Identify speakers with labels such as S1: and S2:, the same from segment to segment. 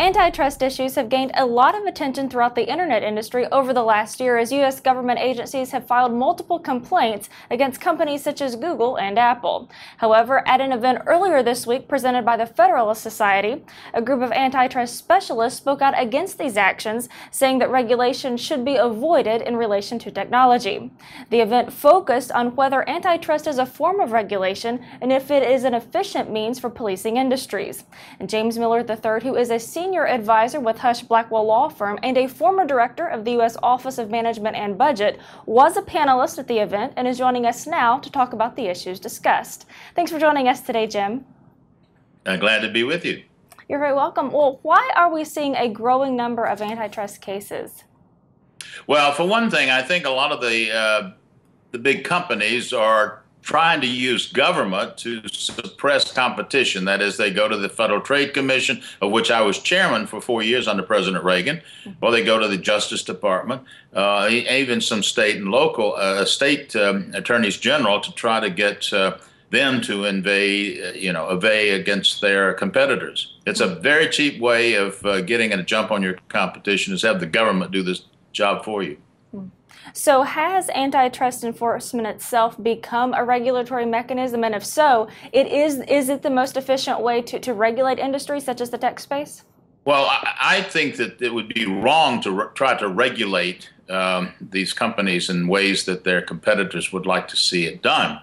S1: Antitrust issues have gained a lot of attention throughout the internet industry over the last year as U.S. government agencies have filed multiple complaints against companies such as Google and Apple. However, at an event earlier this week presented by the Federalist Society, a group of antitrust specialists spoke out against these actions, saying that regulation should be avoided in relation to technology. The event focused on whether antitrust is a form of regulation and if it is an efficient means for policing industries. And James Miller III, who is a senior advisor with Husch Blackwell law firm and a former director of the U.S. Office of Management and Budget, was a panelist at the event and is joining us now to talk about the issues discussed. Thanks for joining us today, Jim.
S2: Glad to be with you.
S1: You're very welcome. Well, why are we seeing a growing number of antitrust cases?
S2: Well, for one thing, I think a lot of the big companies are trying to use government to suppress competition. That is, they go to the Federal Trade Commission, of which I was chairman for 4 years under President Reagan, or they go to the Justice Department, even some state and local attorneys general to try to get them to inveigh against their competitors. It's a very cheap way of getting a jump on your competition, is have the government do this job for you.
S1: So has antitrust enforcement itself become a regulatory mechanism? And if so, is it the most efficient way to regulate industries such as the tech space?
S2: Well, I think that it would be wrong to try to regulate these companies in ways that their competitors would like to see it done.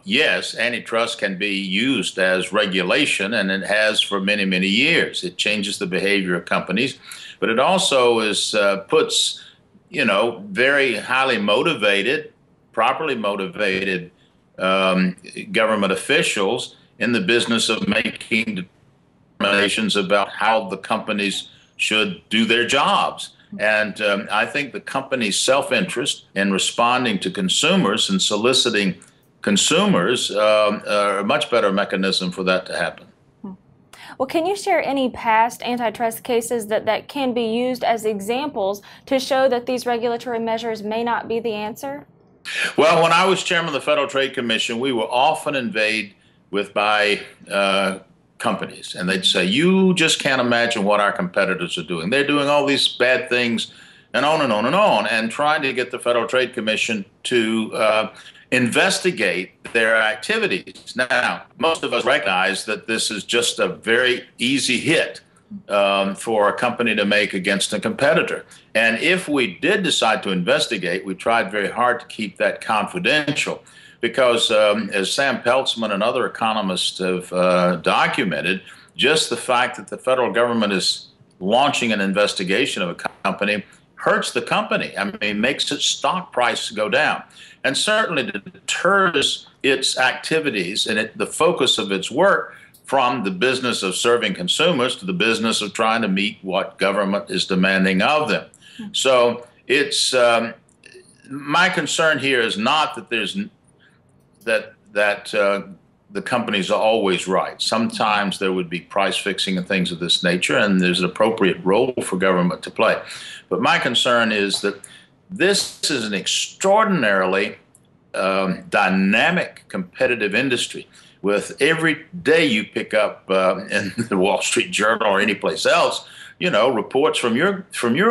S2: Yes, antitrust can be used as regulation, and it has for many, many years. It changes the behavior of companies, but it also puts very highly motivated, properly motivated government officials in the business of making determinations about how the companies should do their jobs. And I think the company's self-interest in responding to consumers and soliciting consumers are a much better mechanism for that to happen.
S1: Well, can you share any past antitrust cases that can be used as examples to show that these regulatory measures may not be the answer?
S2: Well, when I was chairman of the Federal Trade Commission, we were often invaded by companies, and they'd say, "You just can't imagine what our competitors are doing. They're doing all these bad things," and on and on and on, and trying to get the Federal Trade Commission to investigate their activities. Now, most of us recognize that this is just a very easy hit for a company to make against a competitor. And if we did decide to investigate, we tried very hard to keep that confidential because, as Sam Peltzman and other economists have documented, just the fact that the federal government is launching an investigation of a company hurts the company. I mean, makes its stock price go down, and certainly deters its activities and the focus of its work from the business of serving consumers to the business of trying to meet what government is demanding of them. So it's my concern here is not that the companies are always right. Sometimes there would be price fixing and things of this nature, and there's an appropriate role for government to play. But my concern is that this is an extraordinarily dynamic, competitive industry. With every day you pick up in the Wall Street Journal or any place else, reports from your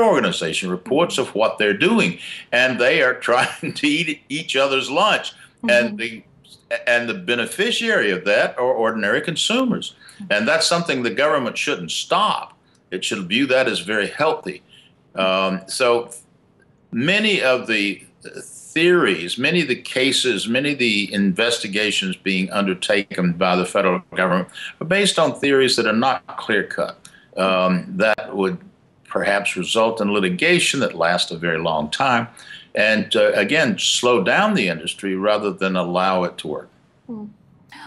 S2: organization, reports of what they're doing, and they are trying to eat each other's lunch, and the beneficiary of that are ordinary consumers, and that's something the government shouldn't stop. It should view that as very healthy. So many of the theories, many of the cases, many of the investigations being undertaken by the federal government are based on theories that are not clear-cut, that would perhaps result in litigation that lasts a very long time, and again, slow down the industry rather than allow it to work.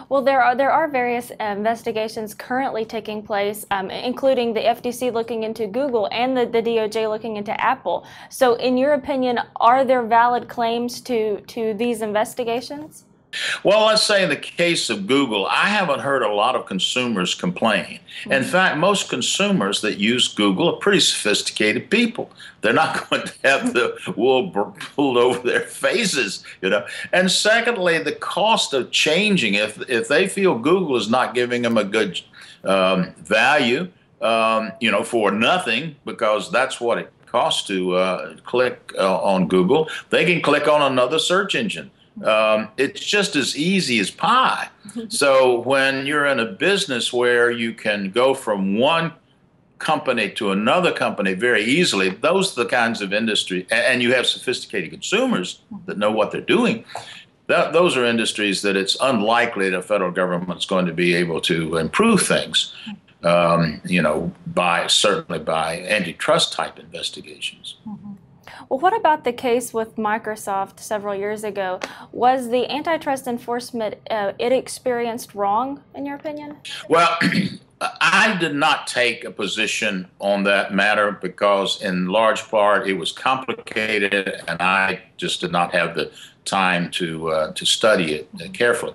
S1: Well, there are various investigations currently taking place, including the FTC looking into Google and the DOJ looking into Apple. So in your opinion, are there valid claims to these investigations?
S2: Well, let's say in the case of Google, I haven't heard a lot of consumers complain. In fact, most consumers that use Google are pretty sophisticated people. They're not going to have the wool pulled over their faces, you know. And secondly, the cost of changing, if they feel Google is not giving them a good value, you know, for nothing, because that's what it costs to click on Google, they can click on another search engine. It's just as easy as pie. So when you're in a business where you can go from one company to another company very easily, those are the kinds of industry, and you have sophisticated consumers that know what they're doing. Those are industries that it's unlikely the federal government's going to be able to improve things, you know, certainly by antitrust type investigations.
S1: Well, what about the case with Microsoft several years ago? Was the antitrust enforcement it experienced wrong, in your opinion?
S2: Well, I did not take a position on that matter because, in large part, it was complicated, and I just did not have the time to study it carefully.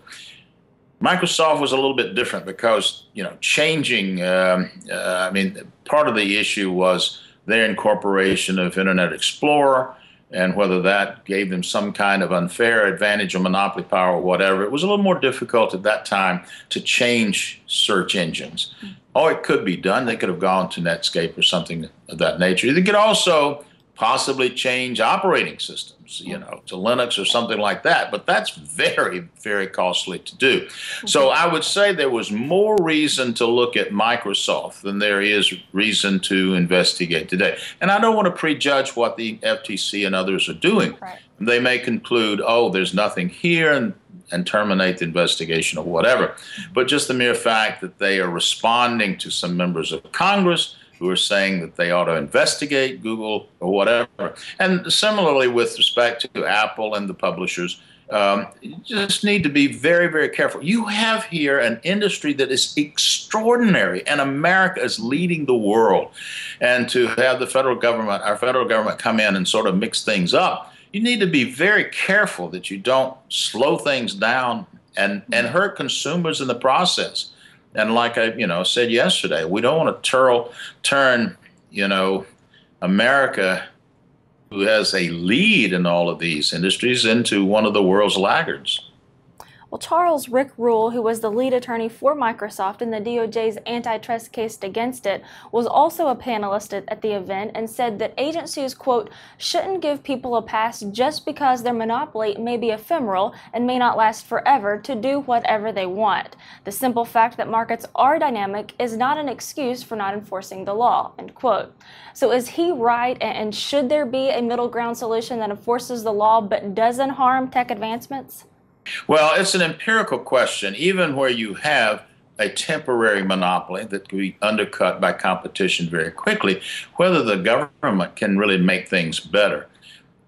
S2: Microsoft was a little bit different because, you know, changing. I mean, part of the issue was their incorporation of Internet Explorer, and whether that gave them some kind of unfair advantage or monopoly power or whatever. It was a little more difficult at that time to change search engines. Oh, it could be done. They could have gone to Netscape or something of that nature. They could also possibly change operating systems, you know, to Linux or something like that. But that's very, very costly to do. So I would say there was more reason to look at Microsoft than there is reason to investigate today. And I don't want to prejudge what the FTC and others are doing.
S1: Right.
S2: They may conclude, oh, there's nothing here, and terminate the investigation or whatever. But just the mere fact that they are responding to some members of Congress who are saying that they ought to investigate Google or whatever. And similarly with respect to Apple and the publishers, you just need to be very, very careful. You have here an industry that is extraordinary, and America is leading the world. And to have the federal government, our federal government, come in and sort of mix things up, you need to be very careful that you don't slow things down and hurt consumers in the process. And like I, said yesterday, we don't want to turn, America, who has a lead in all of these industries, into one of the world's laggards.
S1: Well, Charles Rick Rule, who was the lead attorney for Microsoft in the DOJ's antitrust case against it, was also a panelist at the event and said that agencies, quote, shouldn't give people a pass just because their monopoly may be ephemeral and may not last forever to do whatever they want. The simple fact that markets are dynamic is not an excuse for not enforcing the law, end quote. So is he right, and should there be a middle ground solution that enforces the law but doesn't harm tech advancements?
S2: Well, it's an empirical question. Even where you have a temporary monopoly that can be undercut by competition very quickly, whether the government can really make things better.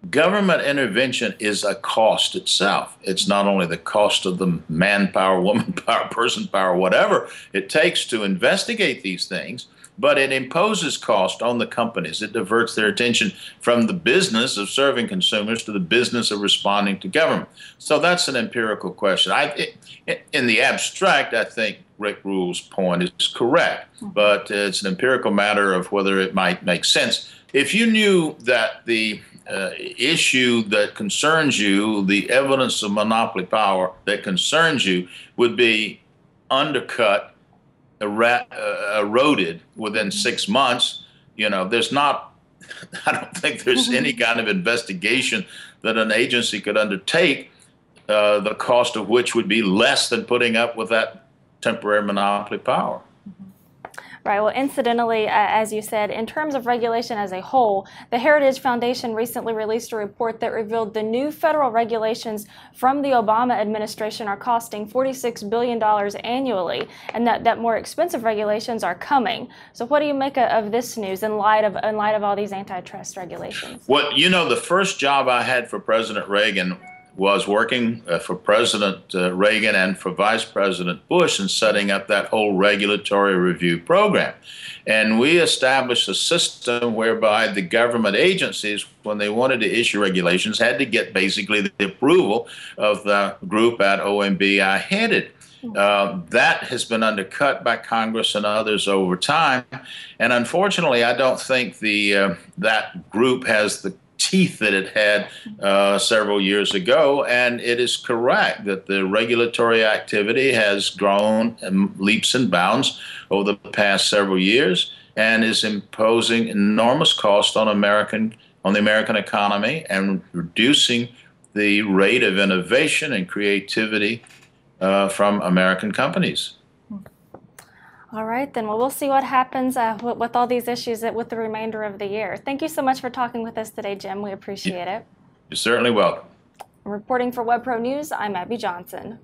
S2: Government intervention is a cost itself. It's not only the cost of the manpower, woman power, person power, whatever it takes to investigate these things, but it imposes cost on the companies. It diverts their attention from the business of serving consumers to the business of responding to government. So that's an empirical question. In the abstract, I think Rick Rule's point is correct, but it's an empirical matter of whether it might make sense. If you knew that the issue that concerns you, the evidence of monopoly power that concerns you, would be undercut, eroded within 6 months, there's not, I don't think there's any kind of investigation that an agency could undertake, the cost of which would be less than putting up with that temporary monopoly power.
S1: Right. Well, incidentally, as you said, in terms of regulation as a whole, the Heritage Foundation recently released a report that revealed the new federal regulations from the Obama administration are costing $46 billion annually, and that more expensive regulations are coming. So what do you make of this news in light of all these antitrust regulations?
S2: Well, the first job I had for President Reagan was working for President Reagan and for Vice President Bush in setting up that whole regulatory review program. And we established a system whereby the government agencies, when they wanted to issue regulations, had to get basically the approval of the group at OMB I headed. That has been undercut by Congress and others over time. And unfortunately, I don't think that group has the teeth that it had several years ago. And it is correct that the regulatory activity has grown in leaps and bounds over the past several years and is imposing enormous cost on the American economy and reducing the rate of innovation and creativity from American companies.
S1: All right, then. Well, we'll see what happens with all these issues with the remainder of the year. Thank you so much for talking with us today, Jim. We appreciate it.
S2: You're certainly welcome.
S1: Reporting for WebProNews, I'm Abby Johnson.